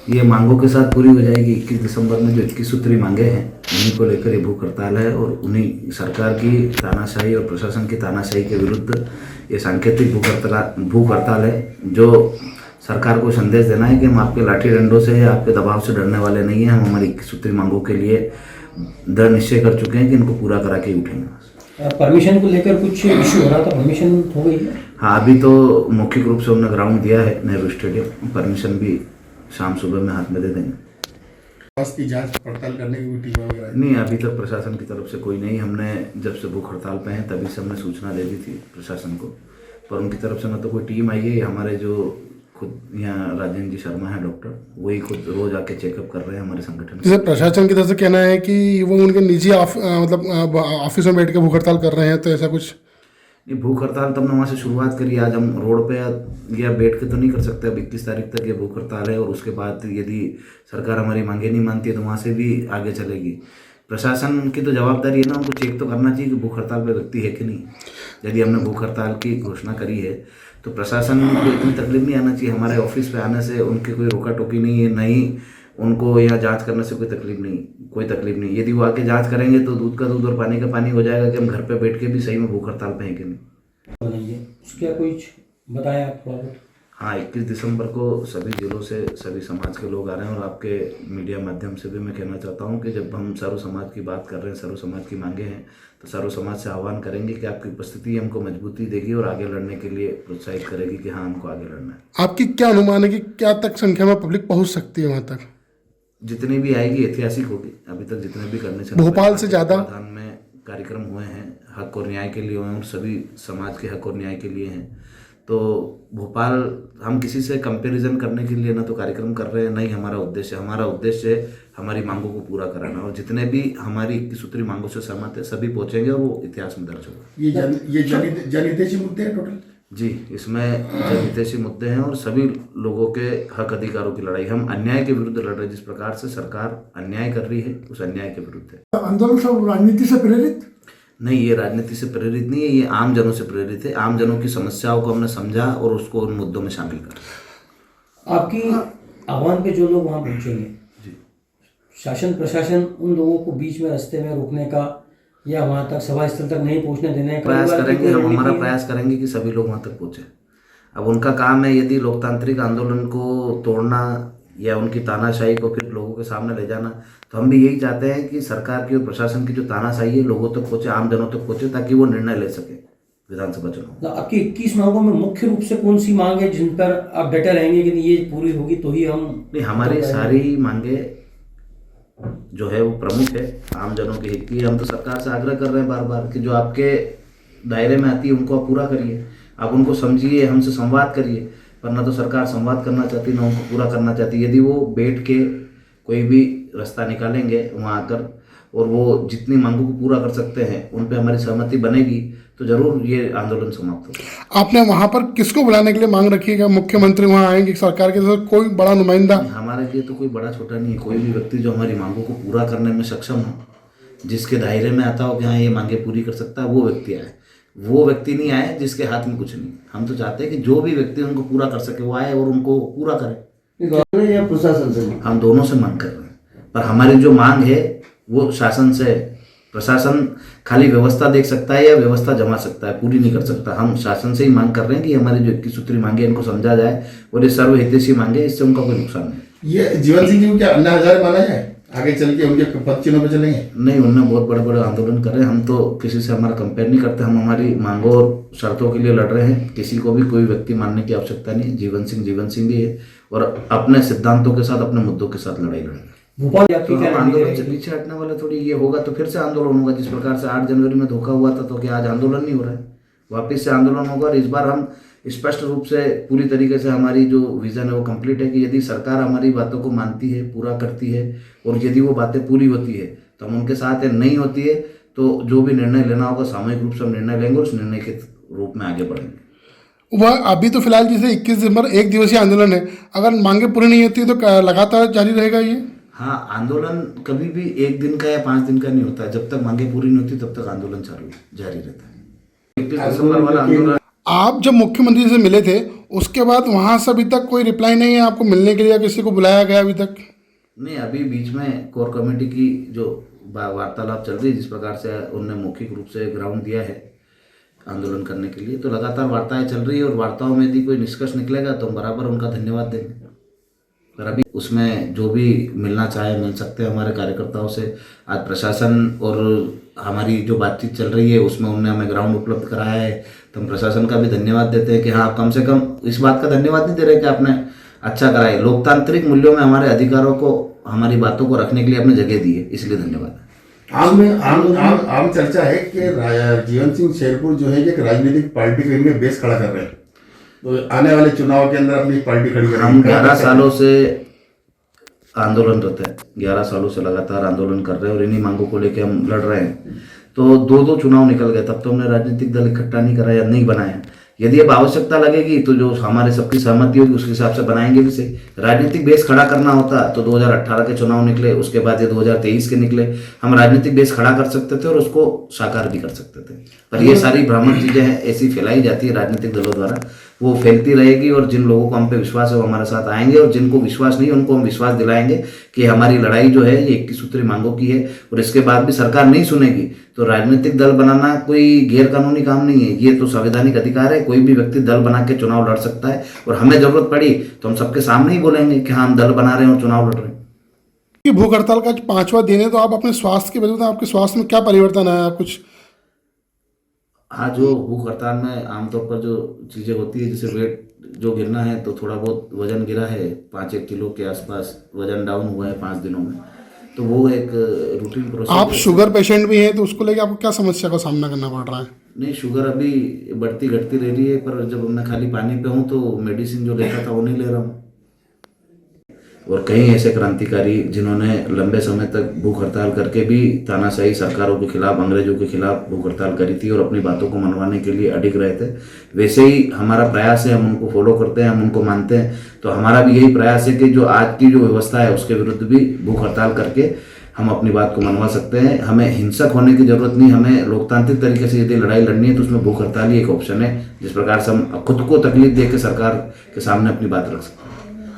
ये मांगों के साथ पूरी हो जाएगी। 21 दिसंबर में जो 21 सूत्री मांगे हैं उन्हीं को लेकर ये भूख हड़ताल है और उन्हीं सरकार की तानाशाही और प्रशासन की तानाशाही के विरुद्ध ये सांकेतिक भूख हड़ताल है, जो सरकार को संदेश देना है कि हम आपके लाठी डंडों से या आपके दबाव से डरने वाले नहीं हैं। हम हमारी 21 सूत्री मांगों के लिए दृढ़ निश्चय कर चुके हैं कि इनको पूरा करा के उठेंगे। परमिशन को लेकर कुछ इश्यू हो रहा था, परमिशन हो गई है? हाँ, अभी तो मौखिक रूप से हमने ग्राउंड दिया है नेहरू स्टेडियम, परमिशन भी शाम सुबह में हाथ में दे देंगे। स्वास्थ्य की जांच पड़ताल करने की कोई टीम वगैरह नहीं, अभी तक प्रशासन की तरफ से कोई नहीं। हमने जब से भूख हड़ताल पे हैं तभी से हमने सूचना दे दी थी प्रशासन को, पर उनकी तरफ से न तो कोई टीम आई है। हमारे जो खुद यहाँ राजेंद्र जी शर्मा है डॉक्टर, वही खुद रोज आके चेकअप कर रहे हैं हमारे संगठन जैसे प्रशासन की तरफ से कहना है कि वो उनके निजी मतलब ऑफिस में बैठ के भूख हड़ताल कर रहे हैं, तो ऐसा कुछ नहीं। भूख हड़ताल तो हमने वहाँ से शुरुआत करी। आज हम रोड पे या बैठ के तो नहीं कर सकते। अब 21 तारीख तक ये भूख हड़ताल है और उसके बाद यदि सरकार हमारी मांगे नहीं मानती है तो वहाँ से भी आगे चलेगी। प्रशासन की तो जवाबदारी है ना, उनको चेक तो करना चाहिए कि भूख हड़ताल पे व्यक्ति है कि नहीं। यदि हमने भूख हड़ताल की घोषणा करी है तो प्रशासन को इतनी तकलीफ नहीं आना चाहिए। हमारे ऑफिस पे आने से उनकी कोई रोका टोकी नहीं है, नहीं उनको यहाँ जांच करने से कोई तकलीफ नहीं। यदि वो आके जांच करेंगे तो दूध का दूध और पानी का पानी हो जाएगा कि हम घर पे बैठ के भी सही में भूख हड़ताल पे हैं कि नहीं। उसका कुछ बताया आप थोड़ा बहुत? हाँ, 21 दिसंबर को सभी जिलों से सभी समाज के लोग आ रहे हैं और आपके मीडिया माध्यम से भी मैं कहना चाहता हूँ कि जब हम सर्व समाज की बात कर रहे हैं, सर्व समाज की मांगे हैं, तो सर्व समाज से आह्वान करेंगे कि आपकी उपस्थिति हमको मजबूती देगी और आगे लड़ने के लिए प्रोत्साहित करेगी कि हाँ, हमको आगे लड़ना है। आपकी क्या अनुमान है कि क्या तक संख्या में पब्लिक पहुंच सकती है वहां तक? जितनी भी आएगी ऐतिहासिक होगी। अभी तक जितने भी करने से भोपाल से ज़्यादा प्रधान में कार्यक्रम हुए हैं, हक और न्याय के लिए हुए हैं और सभी समाज के हक और न्याय के लिए हैं। तो भोपाल हम किसी से कंपैरिजन करने के लिए ना तो कार्यक्रम कर रहे हैं, नहीं हमारा उद्देश्य है हमारी मांगों को पूरा कराना। और जितने भी हमारी 21 सूत्री मांगों से सहमत है सभी पहुंचेंगे और वो इतिहास में दर्ज होगा। ये जनहितैषी मुद्दे हैं टोटल? जी, इसमें जनहितैषी मुद्दे हैं और सभी लोगों के हक अधिकारों की लड़ाई। हम अन्याय के विरुद्ध लड़ रहे हैं। जिस प्रकार से सरकार अन्याय कर रही है उस अन्याय के विरुद्ध है। आंदोलन सब राजनीति से प्रेरित नहीं, ये राजनीति से प्रेरित नहीं है, ये आम जनों से प्रेरित है। आम जनों की समस्याओं को हमने समझा और उसको उन मुद्दों में शामिल कर। आपकी आह्वान पे जो लोग वहाँ पहुँचेंगे, शासन प्रशासन उन लोगों को बीच में रास्ते में रोकने का या वहाँ तक सभा स्थल तक नहीं पहुँचने देने का प्रयास करेंगे। हम हमारा प्रयास करेंगे कि सभी लोग वहाँ तक पहुँचे। अब उनका काम है, यदि लोकतांत्रिक आंदोलन को तोड़ना या उनकी तानाशाही को फिर लोगों के सामने ले जाना, तो हम भी यही चाहते हैं कि सरकार की और प्रशासन की जो तानाशाही है लोगों तक पहुँचे, आम जनों तक पहुँचे, ताकि वो निर्णय ले सके विधानसभा चुनाव। आपकी 21 मांगों में मुख्य रूप से कौन सी मांग है जिन पर आप डटे रहेंगे कि ये पूरी होगी तो ही हम? नहीं, हमारी सारी मांगे जो है वो प्रमुख है, आम जनों के हित की। हम तो सरकार से आग्रह कर रहे हैं बार बार कि जो आपके दायरे में आती है उनको आप पूरा करिए, आप उनको समझिए, हमसे संवाद करिए। पर ना तो सरकार संवाद करना चाहती, ना उनको पूरा करना चाहती। यदि वो बैठ के कोई भी रास्ता निकालेंगे वहाँ आकर और वो जितनी मांगों को पूरा कर सकते हैं उन पे हमारी सहमति बनेगी तो जरूर ये आंदोलन समाप्त होगा। आपने वहां पर किसको बुलाने के लिए मांग रखी है? मुख्यमंत्री वहां आएंगे, सरकार के साथ कोई बड़ा नुमाइंदा? हमारे लिए तो कोई बड़ा छोटा नहीं है। कोई भी व्यक्ति जो हमारी मांगों को पूरा करने में सक्षम हो, जिसके दायरे में आता हो कि हाँ ये मांगे पूरी कर सकता है, वो व्यक्ति आए। वो व्यक्ति नहीं आए जिसके हाथ में कुछ नहीं। हम तो चाहते हैं कि जो भी व्यक्ति उनको पूरा कर सके वो आए और उनको पूरा करे। या प्रशासन से? हम दोनों से मांग कर रहे हैं, पर हमारी जो मांग है वो शासन से। प्रशासन खाली व्यवस्था देख सकता है या व्यवस्था जमा सकता है, पूरी नहीं कर सकता। हम शासन से ही मांग कर रहे हैं कि हमारी जो 21 सूत्री मांगे इनको समझा जाए और ये सर्वहितैषी मांगे, इससे उनका कोई नुकसान नहीं। ये जीवन सिंह जी को क्या अन्ना हजारे माना जाए? आगे चल के उनके पद चिन्हों पर चलेंगे? नहीं, उन्होंने बहुत बड़े बड़े आंदोलन करे। हम तो किसी से हमारा कंपेयर नहीं करते। हम हमारी मांगों और शर्तों के लिए लड़ रहे हैं। किसी को भी कोई व्यक्ति मानने की आवश्यकता नहीं। जीवन सिंह ही है और अपने सिद्धांतों के साथ, अपने मुद्दों के साथ लड़ाई लड़ेंगे। भोपाल तो हम आंदोलन से पीछे हटने वाले थोड़ी। ये होगा तो फिर से आंदोलन होगा। जिस प्रकार से 8 जनवरी में धोखा हुआ था तो क्या आज आंदोलन नहीं हो रहा है? वापिस से आंदोलन होगा। और इस बार हम स्पष्ट रूप से पूरी तरीके से हमारी जो विजन है वो कंप्लीट है कि यदि सरकार हमारी बातों को मानती है, पूरा करती है और यदि वो बातें पूरी होती है तो हम उनके साथ है, नहीं होती है तो जो भी निर्णय लेना होगा सामूहिक रूप से हम निर्णय लेंगे और उस निर्णय के रूप में आगे बढ़ेंगे। वह अभी तो फिलहाल जैसे 21 दिसंबर 1 दिवसीय आंदोलन है, अगर मांगे पूरी नहीं होती तो लगातार जारी रहेगा ये? हाँ, आंदोलन कभी भी 1 दिन का या 5 दिन का नहीं होता है। जब तक मांगे पूरी नहीं होती तब तक आंदोलन जारी रहता है। 21 दिसंबर वाला आंदोलन आप जब मुख्यमंत्री से मिले थे उसके बाद वहाँ से अभी तक कोई रिप्लाई नहीं है आपको मिलने के लिए, या किसी को बुलाया गया अभी तक? नहीं, अभी बीच में कोर कमेटी की जो वार्तालाप चल रही है, जिस प्रकार से उन्होंने मौखिक रूप से ग्राउंड दिया है आंदोलन करने के लिए, तो लगातार वार्ताएं चल रही है और वार्ताओं में यदि कोई निष्कर्ष निकलेगा तो हम बराबर उनका धन्यवाद देंगे। पर अभी उसमें जो भी मिलना चाहे मिल सकते हैं हमारे कार्यकर्ताओं से। आज प्रशासन और हमारी जो बातचीत चल रही है उसमें उन्होंने हमें ग्राउंड उपलब्ध कराया है, तो हम प्रशासन का भी धन्यवाद देते हैं कि हाँ, कम से कम इस बात का धन्यवाद नहीं दे रहे कि आपने अच्छा कराया, लोकतांत्रिक मूल्यों में हमारे अधिकारों को, हमारी बातों को रखने के लिए आपने जगह दी है, इसलिए धन्यवाद। आम चर्चा है कि जीवन सिंह शेरपुर जो है कि एक राजनीतिक पार्टी को इनमें बेस खड़ा कर रहे हैं, तो आने वाले चुनाव के अंदर अपनी पार्टी खड़ी करेंगे। हम 11 सालों से आंदोलनरत हैं, 11 सालों से लगातार आंदोलन कर रहे हैं और इन्हीं मांगों को लेकर हम लड़ रहे हैं। तो दो चुनाव निकल गए, तब तो हमने राजनीतिक दल इकट्ठा नहीं करा या नहीं बनाया। यदि अब आवश्यकता लगेगी तो जो हमारे सबकी सहमति होगी उसके हिसाब से बनाएंगे भी सही। राजनीतिक बेस खड़ा करना होता तो 2018 के चुनाव निकले, उसके बाद ये 2023 के निकले। हम राजनीतिक बेस खड़ा कर सकते थे और उसको साकार भी कर सकते थे, पर ये सारी भ्रामक चीजें हैं, ऐसी फैलाई जाती है राजनीतिक दलों द्वारा, वो फैलती रहेगी। और जिन लोगों को हम पे विश्वास है वो हमारे साथ आएंगे, और जिनको विश्वास नहीं उनको हम विश्वास दिलाएंगे कि हमारी लड़ाई जो है ये 21 सूत्री मांगों की है, और इसके बाद भी सरकार नहीं सुनेगी तो राजनीतिक दल बनाना कोई गैर कानूनी काम नहीं है, ये तो संवैधानिक अधिकार है। कोई भी व्यक्ति दल बना के चुनाव लड़ सकता है, और हमें जरूरत पड़ी तो हम सबके सामने ही बोलेंगे कि हाँ, हम दल बना रहे हैं और चुनाव लड़ रहे हैं। कि भूख हड़ताल का आज 5वां दिन है, तो आप अपने स्वास्थ्य के वजह से आपके स्वास्थ्य में क्या परिवर्तन आया कुछ? हाँ, जो भूख हड़ताल में आमतौर पर जो चीज़ें होती है, जैसे वेट जो गिरना है तो थोड़ा बहुत वजन गिरा है, 5-1 किलो के आसपास वजन डाउन हुआ है 5 दिनों में, तो वो एक रूटीन प्रोसेस। आप शुगर पेशेंट भी हैं, तो उसको लेके आपको क्या समस्या का सामना करना पड़ रहा है? नहीं, शुगर अभी बढ़ती घटती रह रही है, पर जब मैं खाली पानी पे हूँ तो मेडिसिन जो लेता था वो नहीं ले रहा हूँ। और कई ऐसे क्रांतिकारी जिन्होंने लंबे समय तक भूख हड़ताल करके भी तानाशाही सरकारों के खिलाफ, अंग्रेजों के खिलाफ भूख हड़ताल करी थी और अपनी बातों को मनवाने के लिए अडिग रहे थे, वैसे ही हमारा प्रयास है, हम उनको फॉलो करते हैं, हम उनको मानते हैं। तो हमारा भी यही प्रयास है कि जो आज की जो व्यवस्था है उसके विरुद्ध भी भूख हड़ताल करके हम अपनी बात को मनवा सकते हैं। हमें हिंसक होने की जरूरत नहीं, हमें लोकतांत्रिक तरीके से यदि लड़ाई लड़नी है तो उसमें भूख हड़ताल ही एक ऑप्शन है, जिस प्रकार से हम खुद को तकलीफ दे के सरकार के सामने अपनी बात रख सकते हैं।